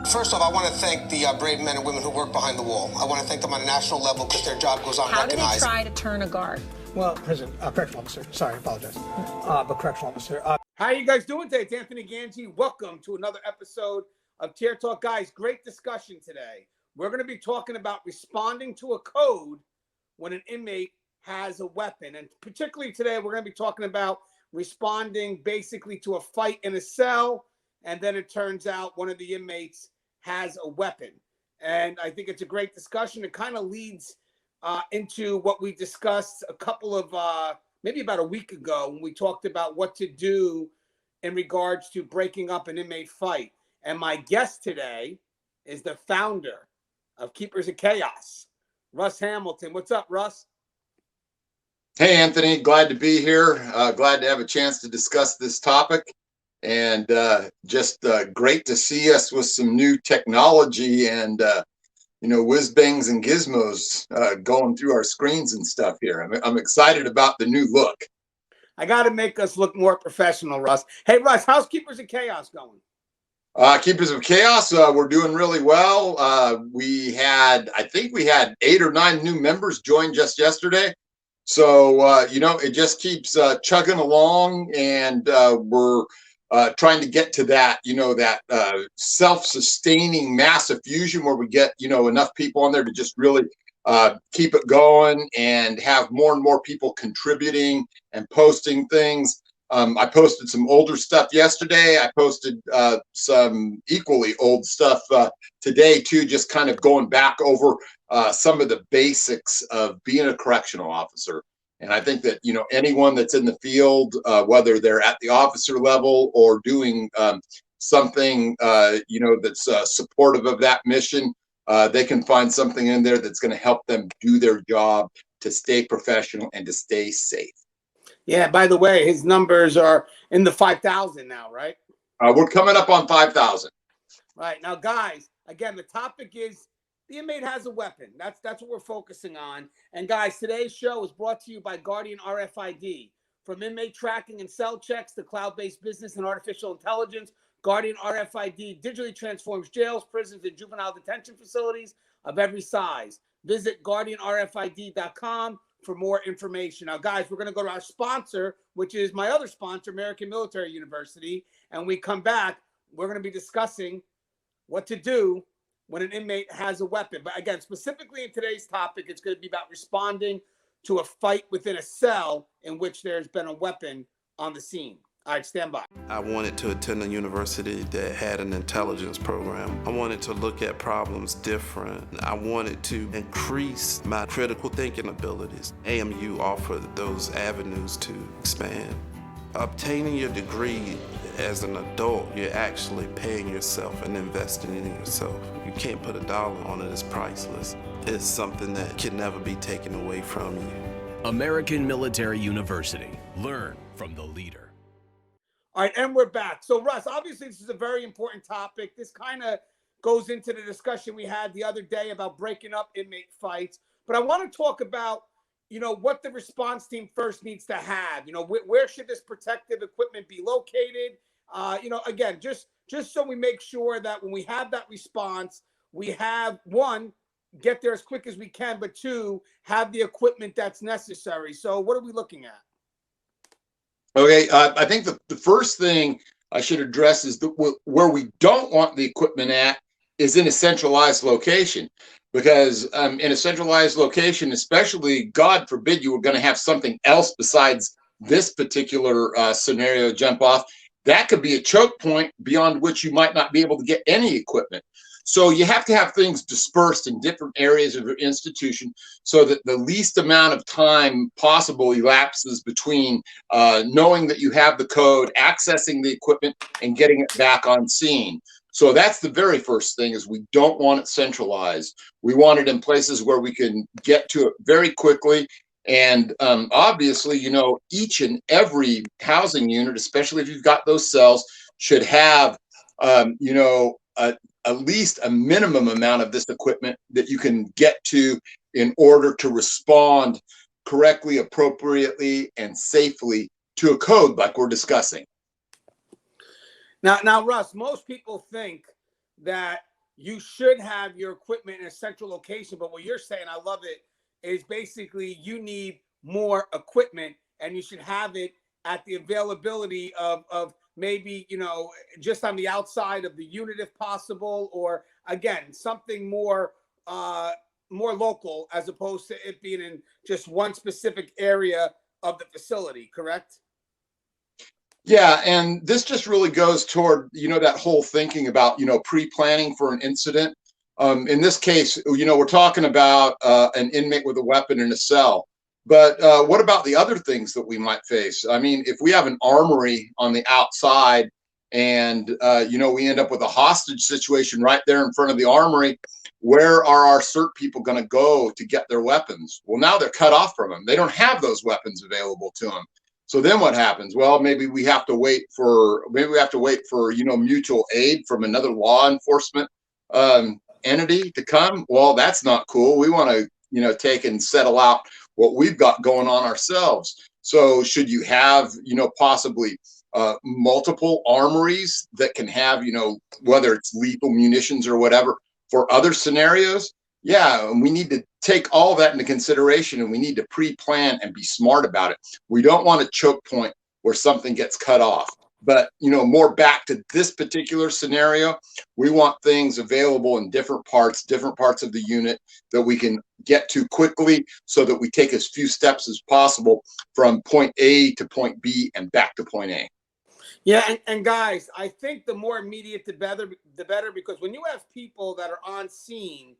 First off, I want to thank the brave men and women who work behind the wall. I want to thank them on a national level because their job goes unrecognized. How do they try to turn a guard? Well, correctional officer. Sorry, I apologize. But correctional officer. How are you guys doing today? It's Anthony Gangi. Welcome to another episode of Tier Talk. Guys, great discussion today. We're going to be talking about responding to a code when an inmate has a weapon. And particularly today, we're going to be talking about responding basically to a fight in a cell. And then it turns out one of the inmates has a weapon. And I think it's a great discussion. It kind of leads into what we discussed a couple of, maybe about a week ago, when we talked about what to do in regards to breaking up an inmate fight. And my guest today is the founder of Keepers of Chaos, Russ Hamilton. What's up, Russ? Hey, Anthony. Glad to be here. Glad to have a chance to discuss this topic. And just great to see us with some new technology and, whiz bangs and gizmos going through our screens and stuff here. I'm excited about the new look. I got to make us look more professional, Russ. Hey, Russ, how's Keepers of Chaos going? Keepers of Chaos, we're doing really well. I think we had 8 or 9 new members join just yesterday. So, it just keeps chugging along, and we're trying to get to that, that self-sustaining massive fusion where we get, enough people on there to just really keep it going and have more and more people contributing and posting things. I posted some older stuff yesterday. I posted some equally old stuff today too, just kind of going back over some of the basics of being a correctional officer. And I think that, anyone that's in the field, whether they're at the officer level or doing something, that's supportive of that mission, they can find something in there that's going to help them do their job to stay professional and to stay safe. Yeah, by the way, his numbers are in the 5,000 now, right? We're coming up on 5,000. Right. Now, guys, again, the topic is the inmate has a weapon. That's what we're focusing on. And guys, today's show is brought to you by Guardian RFID. From inmate tracking and cell checks to cloud-based business and artificial intelligence, Guardian RFID digitally transforms jails, prisons, and juvenile detention facilities of every size. Visit guardianrfid.com for more information. Now, guys, we're going to go to our sponsor, which is my other sponsor, American Military University. And when we come back, we're going to be discussing what to do when an inmate has a weapon. But again, specifically in today's topic, it's going to be about responding to a fight within a cell in which there's been a weapon on the scene. All right, stand by. I wanted to attend a university that had an intelligence program. I wanted to look at problems different. I wanted to increase my critical thinking abilities. AMU offered those avenues to expand. Obtaining your degree as an adult, you're actually paying yourself and investing in yourself. You can't put a dollar on it, it's priceless. It's something that can never be taken away from you. American Military University. Learn from the leader. All right, and we're back. So, Russ, obviously this is a very important topic. This kind of goes into the discussion we had the other day about breaking up inmate fights. But I want to talk about, what the response team first needs to have. Where should this protective equipment be located? Again, just so we make sure that when we have that response, we have, 1, get there as quick as we can, but 2, have the equipment that's necessary. So what are we looking at? Okay, I think the first thing I should address is where we don't want the equipment at is in a centralized location. Because in a centralized location, especially, God forbid, you were going to have something else besides this particular scenario jump off, that could be a choke point beyond which you might not be able to get any equipment. So you have to have things dispersed in different areas of your institution so that the least amount of time possible elapses between knowing that you have the code, accessing the equipment, and getting it back on scene. So that's the very first thing, is we don't want it centralized. We want it in places where we can get to it very quickly. And obviously, each and every housing unit, especially if you've got those cells, should have, at least a minimum amount of this equipment that you can get to in order to respond correctly, appropriately, and safely to a code like we're discussing. Now, Russ, most people think that you should have your equipment in a central location. But what you're saying, I love it, is basically you need more equipment and you should have it at the availability of maybe, you know, just on the outside of the unit if possible, or again, something more more local as opposed to it being in just one specific area of the facility, correct? Yeah, and this just really goes toward, you know, that whole thinking about, you know, pre-planning for an incident. In this case, you know, we're talking about an inmate with a weapon in a cell. But what about the other things that we might face? I mean, if we have an armory on the outside and, you know, we end up with a hostage situation right there in front of the armory, where are our CERT people going to go to get their weapons? Well, now they're cut off from them. They don't have those weapons available to them. So then what happens? Well, maybe we have to wait for, you know, mutual aid from another law enforcement entity to come. Well, that's not cool. We want to, you know, take and settle out what we've got going on ourselves. So should you have, you know, possibly multiple armories that can have, you know, whether it's lethal munitions or whatever for other scenarios? Yeah, and we need to take all that into consideration, and we need to pre-plan and be smart about it. We don't want a choke point where something gets cut off. But, you know, more back to this particular scenario, we want things available in different parts of the unit that we can get to quickly so that we take as few steps as possible from point A to point B and back to point A. Yeah, and guys, I think the more immediate, the better, because when you have people that are on scene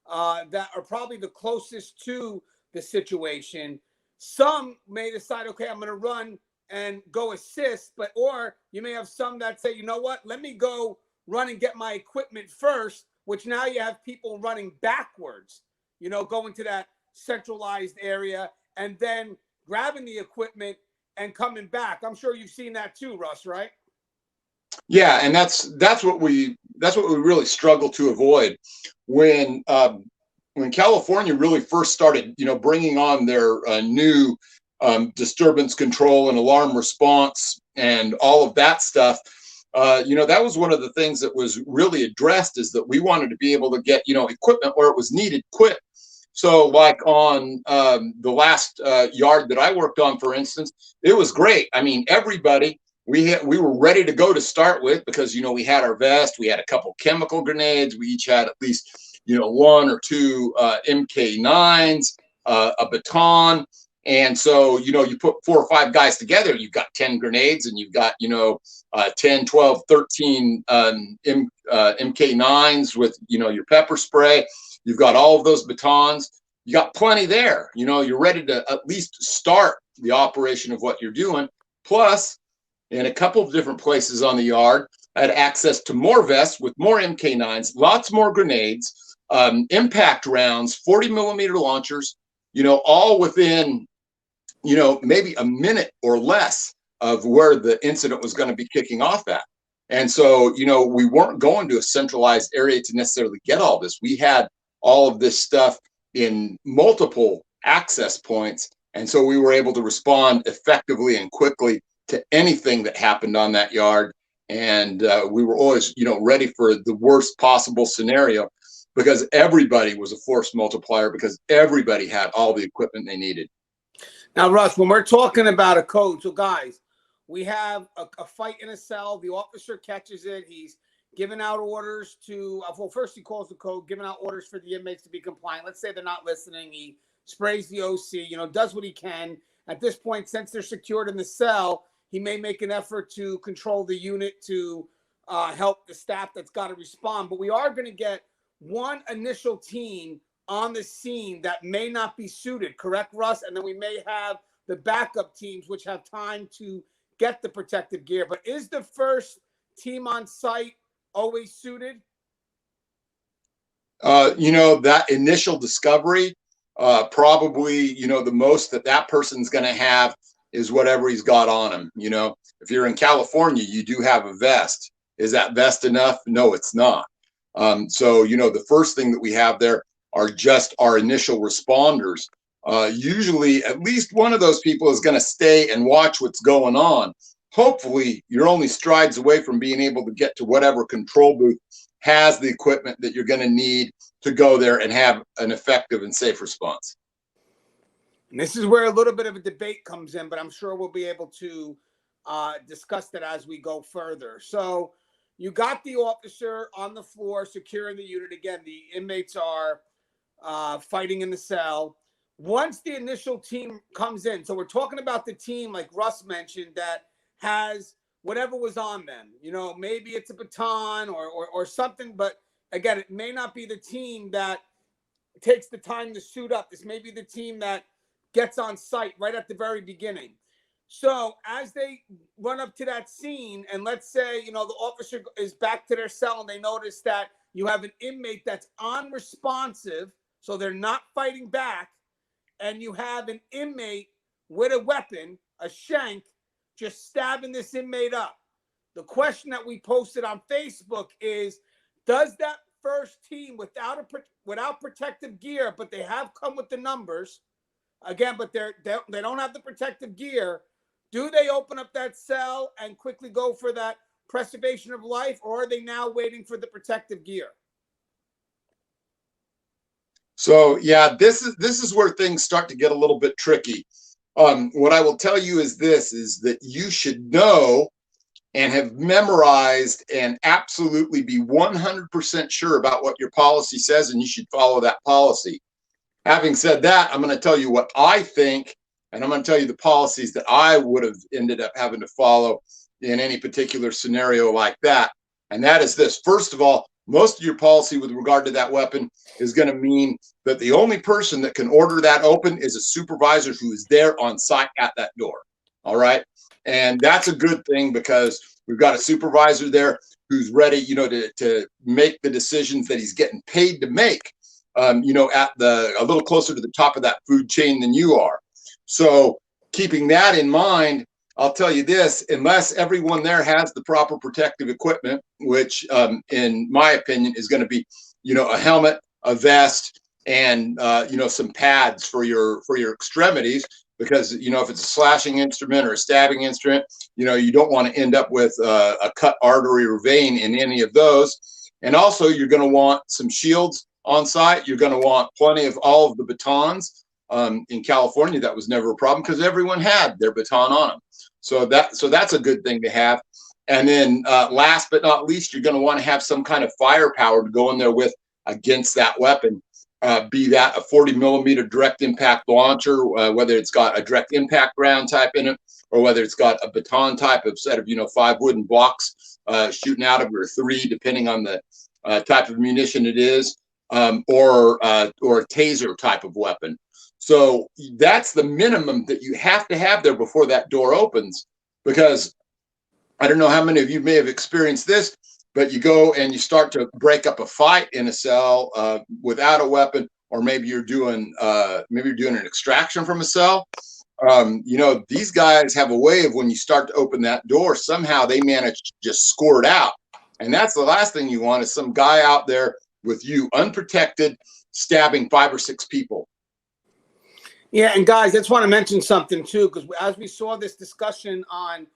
that are probably the closest to the situation, some may decide, okay, I'm going to run and go assist, or you may have some that say, you know what, let me go run and get my equipment first, which now you have people running backwards, you know, going to that centralized area and then grabbing the equipment and coming back. I'm sure you've seen that too, Russ, right? Yeah, and that's what we really struggle to avoid when California really first started, you know, bringing on their new disturbance control and alarm response and all of that stuff. You know, that was one of the things that was really addressed, is that we wanted to be able to get, you know, equipment where it was needed quick. So like on the last yard that I worked on, for instance, it was great. I mean, everybody, we were ready to go to start with, because, you know, we had our vest, we had a couple chemical grenades, we each had at least, you know, 1 or 2 MK9s, a baton. And so, you know, you put 4 or 5 guys together, you've got 10 grenades, and you've got, you know, 10, 12, 13 MK9s with, you know, your pepper spray. You've got all of those batons. You got plenty there. You know, you're ready to at least start the operation of what you're doing. Plus, in a couple of different places on the yard, I had access to more vests with more MK9s, lots more grenades, impact rounds, 40 millimeter launchers, you know, all within, you know, maybe a minute or less of where the incident was going to be kicking off at. And so, you know, we weren't going to a centralized area to necessarily get all this. We had all of this stuff in multiple access points. And so we were able to respond effectively and quickly to anything that happened on that yard. And we were always, you know, ready for the worst possible scenario, because everybody was a force multiplier, because everybody had all the equipment they needed. Now, Russ, when we're talking about a code, so guys, we have a fight in a cell. The officer catches it. He's giving out orders to, well, first he calls the code, giving out orders for the inmates to be compliant. Let's say they're not listening. He sprays the OC, you know, does what he can. At this point, since they're secured in the cell, he may make an effort to control the unit to help the staff that's got to respond. But we are going to get one initial team on the scene that may not be suited, correct, Russ? And then we may have the backup teams, which have time to get the protective gear. But is the first team on site always suited? You know, that initial discovery, probably, you know, the most that person's going to have is whatever he's got on him. You know, if you're in California, you do have a vest. Is that vest enough? No, it's not. So, you know, the first thing that we have there are just our initial responders. Usually at least one of those people is going to stay and watch what's going on. Hopefully you're only strides away from being able to get to whatever control booth has the equipment that you're going to need to go there and have an effective and safe response. And this is where a little bit of a debate comes in, but I'm sure we'll be able to discuss that as we go further. So you got the officer on the floor securing the unit. Again, the inmates are fighting in the cell. Once the initial team comes in, so we're talking about the team, like Russ mentioned, that has whatever was on them. You know, maybe it's a baton or something, but again, it may not be the team that takes the time to suit up. This may be the team that gets on site right at the very beginning. So as they run up to that scene, and let's say, you know, the officer is back to their cell and they notice that you have an inmate that's unresponsive, so they're not fighting back, and you have an inmate with a weapon, a shank, just stabbing this inmate up. The question that we posted on Facebook is, does that first team without protective gear, but they have come with the numbers, again, but they don't have the protective gear, do they open up that cell and quickly go for that preservation of life, or are they now waiting for the protective gear? So yeah, this is where things start to get a little bit tricky. What I will tell you is this, is that you should know and have memorized and absolutely be 100% sure about what your policy says, and you should follow that policy. Having said that, I'm going to tell you what I think, and I'm going to tell you the policies that I would have ended up having to follow in any particular scenario like that. And that is this. First of all, most of your policy with regard to that weapon is going to mean that the only person that can order that open is a supervisor who is there on site at that door. All right. And that's a good thing, because we've got a supervisor there who's ready, you know, to make the decisions that he's getting paid to make, you know, at a little closer to the top of that food chain than you are. So keeping that in mind, I'll tell you this, unless everyone there has the proper protective equipment, which in my opinion is going to be, you know, a helmet, a vest, and you know, some pads for your extremities, because, you know, if it's a slashing instrument or a stabbing instrument, you know, you don't want to end up with a cut artery or vein in any of those. And also you're going to want some shields on site. You're going to want plenty of all of the batons. In California, that was never a problem because everyone had their baton on them. So that's a good thing to have. And then last but not least, you're going to want to have some kind of firepower to go in there with against that weapon, be that a 40 millimeter direct impact launcher, whether it's got a direct impact round type in it, or whether it's got a baton type of set of, you know, 5 wooden blocks shooting out of it, or 3, depending on the type of munition it is, or a taser type of weapon. So that's the minimum that you have to have there before that door opens, because I don't know how many of you may have experienced this, but you go and you start to break up a fight in a cell without a weapon, or maybe you're doing an extraction from a cell. You know, these guys have a way of, when you start to open that door, somehow they manage to just score it out. And that's the last thing you want, is some guy out there with you unprotected stabbing 5 or 6 people. Yeah, and guys, I just want to mention something too, because as we saw this discussion on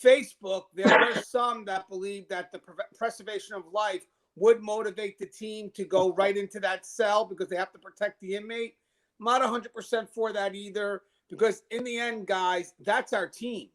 Facebook, there were some that believed that the preservation of life would motivate the team to go right into that cell because they have to protect the inmate. I'm not 100% for that either, because in the end, guys, that's our team.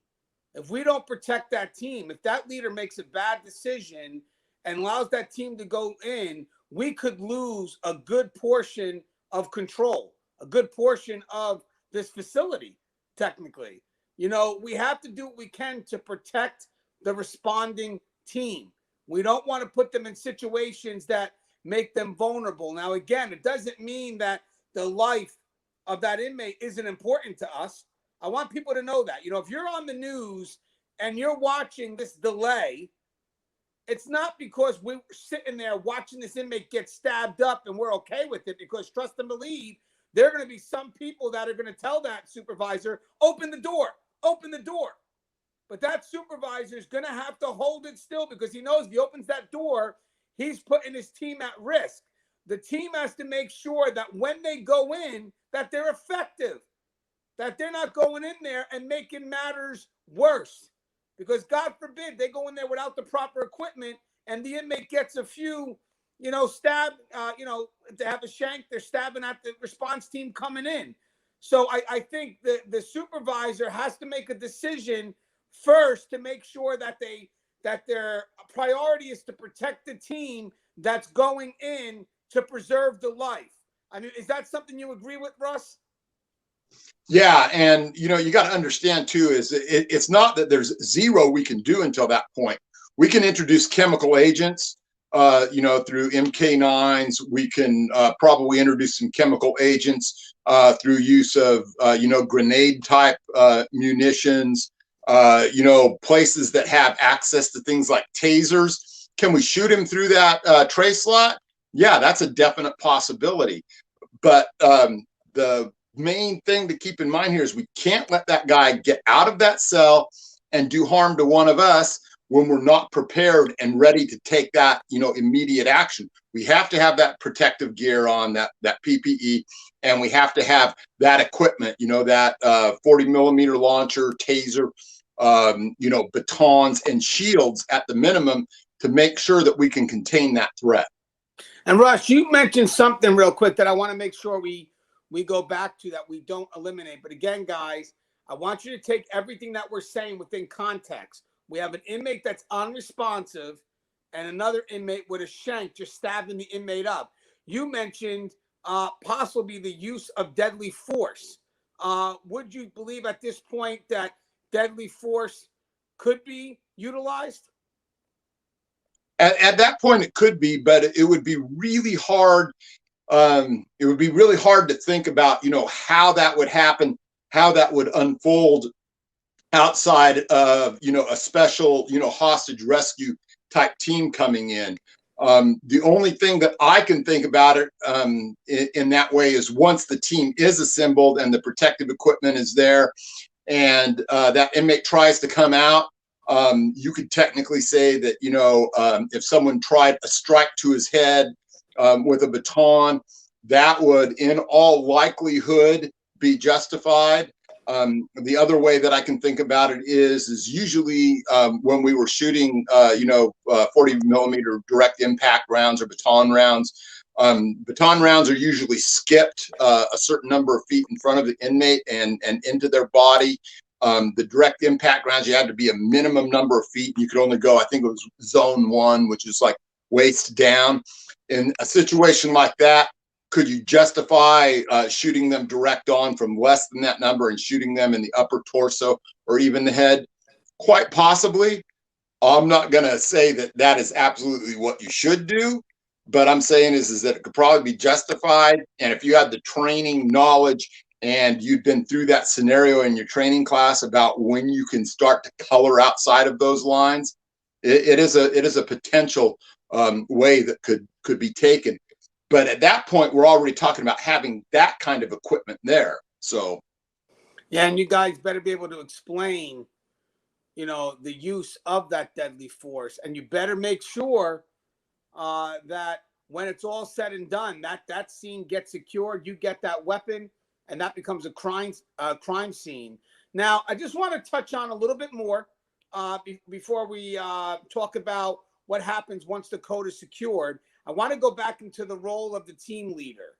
If we don't protect that team, if that leader makes a bad decision and allows that team to go in, we could lose a good portion of control, a good portion of this facility, technically. You know, we have to do what we can to protect the responding team. We don't want to put them in situations that make them vulnerable. Now, again, it doesn't mean that the life of that inmate isn't important to us. I want people to know that. You know, if you're on the news and you're watching this delay, it's not because we're sitting there watching this inmate get stabbed up and we're okay with it, because trust and believe, there are going to be some people that are going to tell that supervisor, open the door, open the door. But that supervisor is going to have to hold it still, because he knows if he opens that door, he's putting his team at risk. The team has to make sure that when they go in, that they're effective, that they're not going in there and making matters worse. Because God forbid they go in there without the proper equipment and the inmate gets a few, stab, to have a shank, they're stabbing at the response team coming in. So I think the supervisor has to make a decision first to make sure that their priority is to protect the team that's going in to preserve the life. I mean, is that something you agree with, Russ? Yeah, and you got to understand too is it's not that there's zero we can do until that point. We can introduce chemical agents, through MK9s. We can probably introduce some chemical agents through use of grenade type munitions. Places that have access to things like tasers. Can we shoot him through that tray slot? Yeah, that's a definite possibility. But the main thing to keep in mind here is we can't let that guy get out of that cell and do harm to one of us when we're not prepared and ready to take that, immediate action. We have to have that protective gear on, that PPE, and we have to have that equipment, that 40 millimeter launcher, taser, batons and shields at the minimum to make sure that we can contain that threat. And Russ, you mentioned something real quick that I want to make sure we go back to, that we don't eliminate. But again, guys, I want you to take everything that we're saying within context. We have an inmate that's unresponsive and another inmate with a shank just stabbing the inmate up. You mentioned possibly the use of deadly force. Would you believe at this point that deadly force could be utilized? At that point, it could be, but it would be really hard. It would be really hard to think about, how that would happen, how that would unfold outside of, a special, hostage rescue type team coming in. The only thing that I can think about it in that way is once the team is assembled and the protective equipment is there, and that inmate tries to come out, you could technically say that, if someone tried a strike to his head with a baton, that would in all likelihood be justified. The other way that I can think about it is usually when we were shooting, 40 millimeter direct impact rounds or baton rounds. Baton rounds are usually skipped a certain number of feet in front of the inmate and into their body. The direct impact rounds, you had to be a minimum number of feet. You could only go, I think it was zone 1, which is like waist down. In a situation like that, could you justify shooting them direct on from less than that number and shooting them in the upper torso or even the head? Quite possibly. I'm not going to say that that is absolutely what you should do, but I'm saying is that it could probably be justified. And if you had the training knowledge and you'd been through that scenario in your training class about when you can start to color outside of those lines, it is a potential way that could be taken. But at that point, we're already talking about having that kind of equipment there. So, yeah, and you guys better be able to explain, the use of that deadly force, and you better make sure that when it's all said and done, that scene gets secured, you get that weapon, and that becomes a crime scene. Now, I just want to touch on a little bit more before we talk about what happens once the code is secured. I want to go back into the role of the team leader.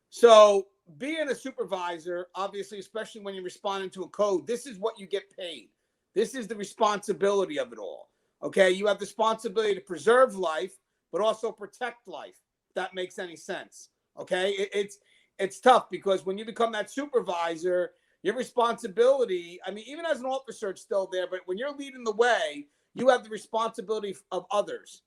So being a supervisor, obviously, especially when you're responding to a code, this is what you get paid. This is the responsibility of it all. Okay, you have the responsibility to preserve life, but also protect life, if that makes any sense. Okay, it's tough because when you become that supervisor, your responsibility, I mean, even as an officer, it's still there, but when you're leading the way, you have the responsibility of others.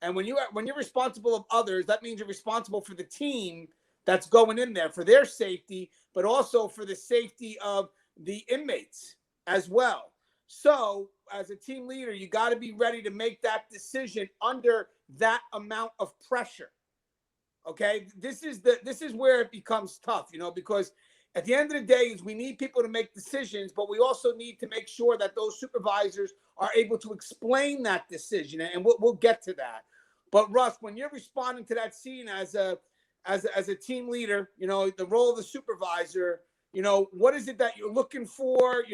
And when you're responsible of others, that means you're responsible for the team that's going in there, for their safety, but also for the safety of the inmates as well. So as a team leader, you got to be ready to make that decision under that amount of pressure. Okay, this is where it becomes tough, because at the end of the day is we need people to make decisions, but we also need to make sure that those supervisors are able to explain that decision, and we'll get to that. But Russ, when you're responding to that scene as a team leader, the role of the supervisor, what is it that you're looking for,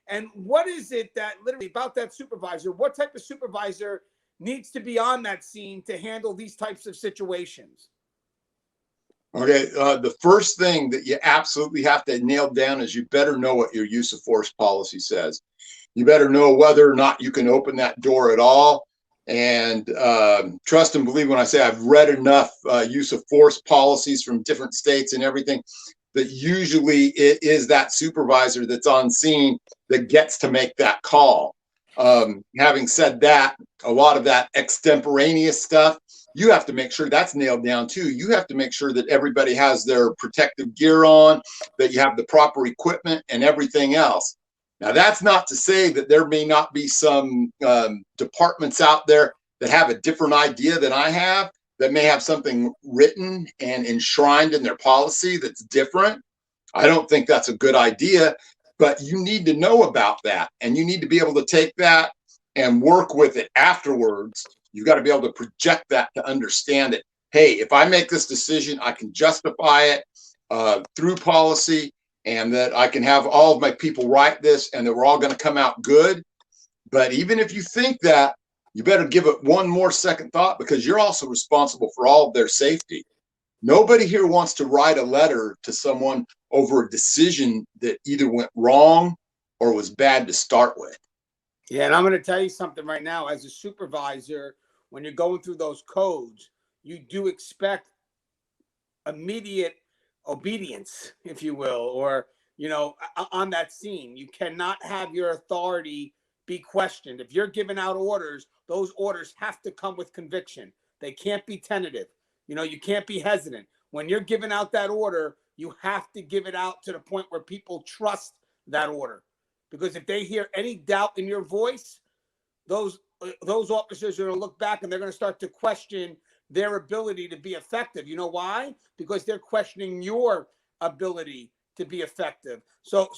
and what is it that literally about that supervisor? What type of supervisor needs to be on that scene to handle these types of situations? Okay, the first thing that you absolutely have to nail down is you better know what your use of force policy says. You better know whether or not you can open that door at all. And trust and believe when I say I've read enough use of force policies from different states and everything, that usually it is that supervisor that's on scene that gets to make that call. Having said that, a lot of that extemporaneous stuff, you have to make sure that's nailed down too. You have to make sure that everybody has their protective gear on, that you have the proper equipment and everything else. Now, that's not to say that there may not be some departments out there that have a different idea than I have, that may have something written and enshrined in their policy that's different. I don't think that's a good idea, but you need to know about that, and you need to be able to take that and work with it afterwards. You've got to be able to project that to understand it. Hey, if I make this decision, I can justify it through policy, and that I can have all of my people write this and that we're all going to come out good. But even if you think that, you better give it one more second thought, because you're also responsible for all of their safety. Nobody here wants to write a letter to someone over a decision that either went wrong or was bad to start with. Yeah, and I'm going to tell you something right now. As a supervisor, when you're going through those codes, you do expect immediate obedience, if you will, or, you know, on that scene. You cannot have your authority be questioned. If you're giving out orders, those orders have to come with conviction. They can't be tentative. You know, you can't be hesitant. When you're giving out that order, you have to give it out to the point where people trust that order. Because if they hear any doubt in your voice, those officers are going to look back and they're going to start to question their ability to be effective. You know why? Because they're questioning your ability to be effective. So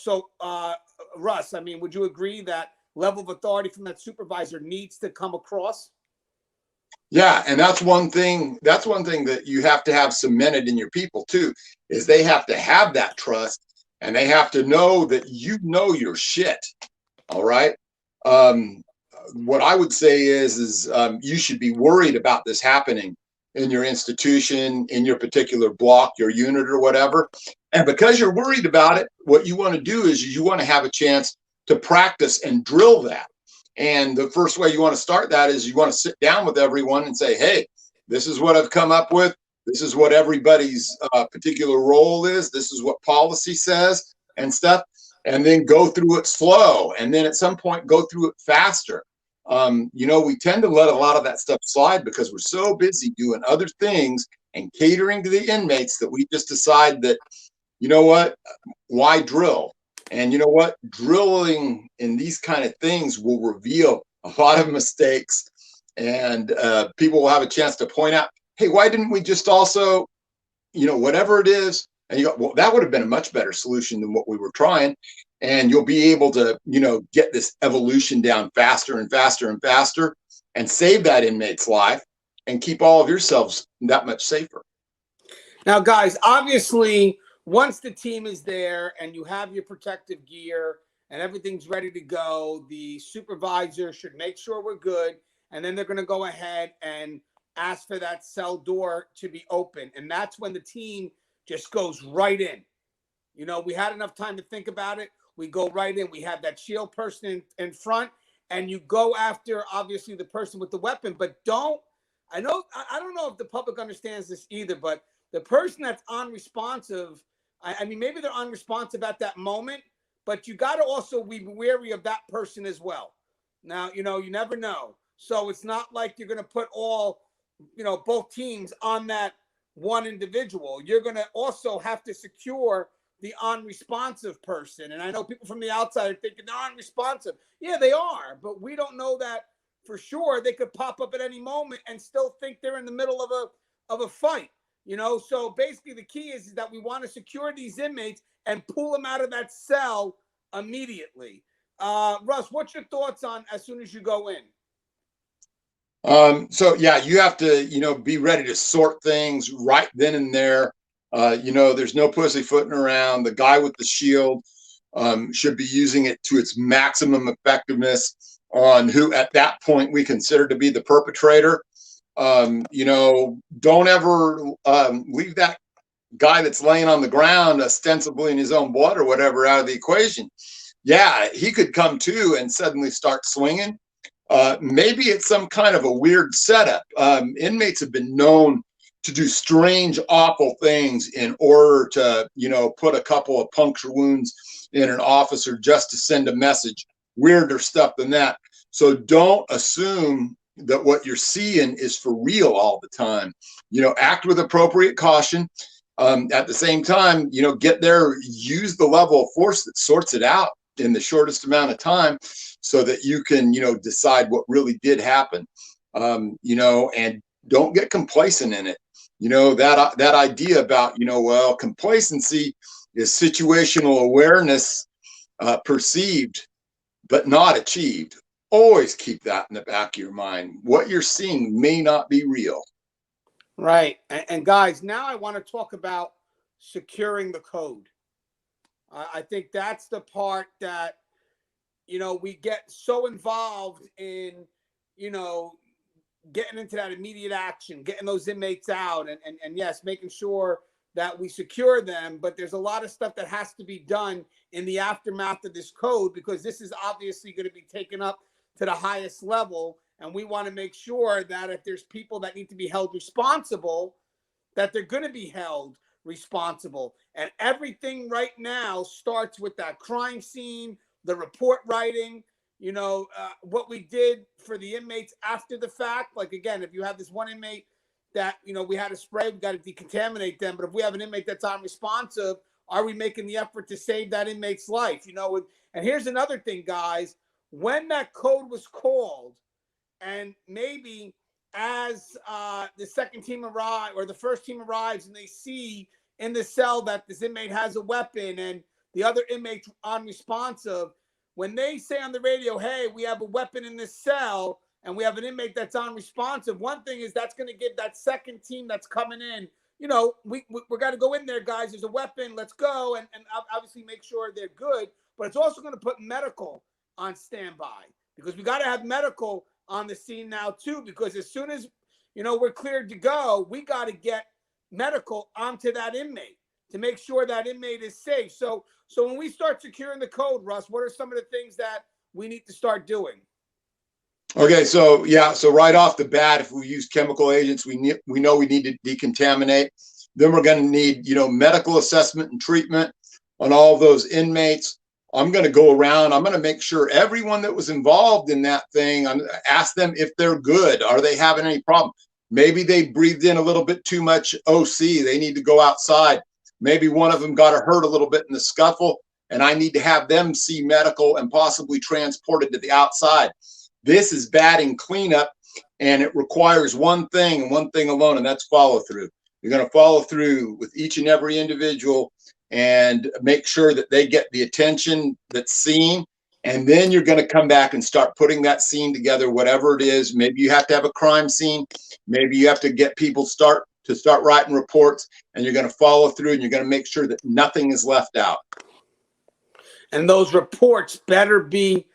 Russ, I mean, would you agree that level of authority from that supervisor needs to come across? Yeah, and that's one thing that you have to have cemented in your people too, is they have to have that trust, and they have to know that you know your shit. All right. What I would say is you should be worried about this happening in your institution, in your particular block, your unit or whatever. And because you're worried about it, what you want to do is you want to have a chance to practice and drill that. And the first way you want to start that is you want to sit down with everyone and say, hey, this is what I've come up with. This is what everybody's particular role is. This is what policy says and stuff. And then go through it slow. And then at some point, go through it faster. You know, we tend to let a lot of that stuff slide because we're so busy doing other things and catering to the inmates that we just decide that, you know what, why drill? And you know what, drilling in these kind of things will reveal a lot of mistakes, and people will have a chance to point out, hey, why didn't we just also, you know, whatever it is, and you go, well, that would have been a much better solution than what we were trying. And you'll be able to, you know, get this evolution down faster and faster and faster, and save that inmate's life and keep all of yourselves that much safer. Now, guys, obviously, once the team is there and you have your protective gear and everything's ready to go, the supervisor should make sure we're good. And then they're going to go ahead and ask for that cell door to be open. And that's when the team just goes right in. You know, we had enough time to think about it. We go right in. We have that shield person in front, and you go after, obviously, the person with the weapon. But I don't know if the public understands this either, but the person that's unresponsive, I mean, maybe they're unresponsive at that moment, but you got to also be wary of that person as well. Now, you know, you never know. So it's not like you're going to put all, you know, both teams on that one individual. You're going to also have to secure the unresponsive person. And I know people from the outside are thinking they're unresponsive. Yeah, they are, but we don't know that for sure. They could pop up at any moment and still think they're in the middle of a fight. You know, so basically the key is that we want to secure these inmates and pull them out of that cell immediately. Russ, what's your thoughts on as soon as you go in? So yeah, you have to, you know, be ready to sort things right then and there. You know, there's no pussyfooting around. The guy with the shield should be using it to its maximum effectiveness. on who at that point we consider to be the perpetrator. Don't ever leave that guy that's laying on the ground ostensibly in his own blood or whatever out of the equation. Yeah, he could come to and suddenly start swinging. Maybe it's some kind of a weird setup. Inmates have been known to do strange, awful things in order to, put a couple of puncture wounds in an officer just to send a message. Weirder stuff than that. So don't assume that what you're seeing is for real all the time. Act with appropriate caution. At the same time, get there, use the level of force that sorts it out in the shortest amount of time so that you can, decide what really did happen, and don't get complacent in it. That idea about, complacency is situational awareness perceived, but not achieved. Always keep that in the back of your mind. What you're seeing may not be real. Right. And guys, now I want to talk about securing the code. I think that's the part that, we get so involved in, getting into that immediate action, getting those inmates out, and yes, making sure that we secure them. But there's a lot of stuff that has to be done in the aftermath of this code, because this is obviously going to be taken up to the highest level. And we want to make sure that if there's people that need to be held responsible, that they're going to be held responsible. And everything right now starts with that crime scene, the report writing, what we did for the inmates after the fact. Like, again, if you have this one inmate that, we had to spray, we got to decontaminate them. But if we have an inmate that's unresponsive, are we making the effort to save that inmate's life? And here's another thing, guys. When that code was called, and maybe as the second team arrives or the first team arrives and they see in the cell that this inmate has a weapon and the other inmate's unresponsive, when they say on the radio, hey, we have a weapon in this cell and we have an inmate that's unresponsive, one thing is that's going to give that second team that's coming in, we got to go in there, guys. There's a weapon. Let's go. And obviously make sure they're good. But it's also going to put medical on standby, because we got to have medical on the scene now too, because as soon as we're cleared to go, we got to get medical onto that inmate to make sure that inmate is safe. So when we start securing the code, Russ, what are some of the things that we need to start doing? Okay, so right off the bat, if we use chemical agents, we know we need to decontaminate. Then we're going to need medical assessment and treatment on all those inmates. I'm going to go around. I'm going to make sure everyone that was involved in that thing, ask them if they're good. Are they having any problem? Maybe they breathed in a little bit too much OC. They need to go outside. Maybe one of them got hurt a little bit in the scuffle, and I need to have them see medical and possibly transported to the outside. This is batting cleanup, and it requires one thing and one thing alone, and that's follow through. You're going to follow through with each and every individual and make sure that they get the attention that's seen. And then you're going to come back and start putting that scene together, whatever it is. Maybe you have to have a crime scene. Maybe you have to get people start writing reports, and you're going to follow through, and you're going to make sure that nothing is left out. And those reports better be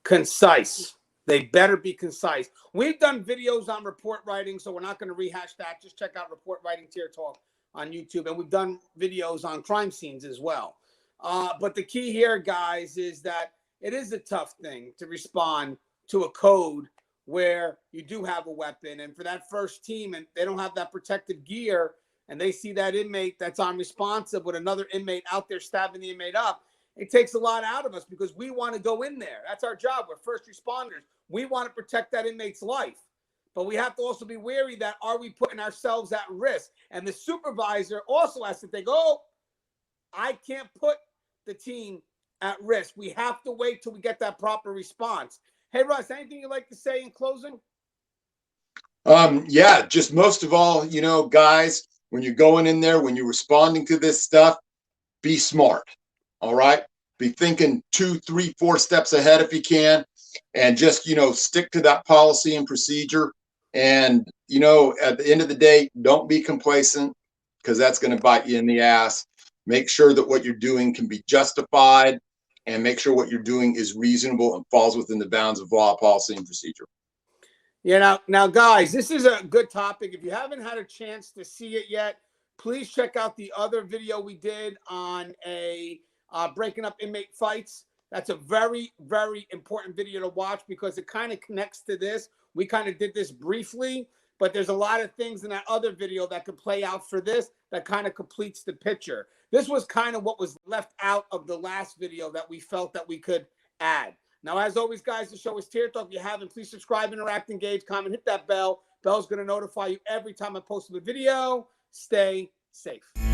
concise. They better be concise. We've done videos on report writing, so we're not going to rehash that. Just check out Report Writing Tier Talk on YouTube. And we've done videos on crime scenes as well. But the key here, guys, is that it is a tough thing to respond to a code where you do have a weapon. And for that first team, and they don't have that protective gear, and they see that inmate that's unresponsive with another inmate out there stabbing the inmate up, it takes a lot out of us, because we want to go in there. That's our job. We're first responders. We want to protect that inmate's life. But we have to also be wary that, are we putting ourselves at risk? And the supervisor also has to think, I can't put the team at risk. We have to wait till we get that proper response. Hey, Russ, anything you'd like to say in closing? Just most of all, guys, when you're going in there, when you're responding to this stuff, be smart. All right. Be thinking 2, 3, 4 steps ahead if you can, and just, stick to that policy and procedure. And, at the end of the day, don't be complacent, because that's going to bite you in the ass. Make sure that what you're doing can be justified. and make sure what you're doing is reasonable and falls within the bounds of law, policy, and procedure. Yeah, now, guys, this is a good topic. If you haven't had a chance to see it yet, please check out the other video we did on breaking up inmate fights. That's a very, very important video to watch because it kind of connects to this. We kind of did this briefly, but there's a lot of things in that other video that could play out for this that kind of completes the picture. This was kind of what was left out of the last video that we felt that we could add. Now, as always, guys, the show is Tier Talk. If you haven't, please subscribe, interact, engage, comment, hit that bell. Bell's going to notify you every time I post a video. Stay safe.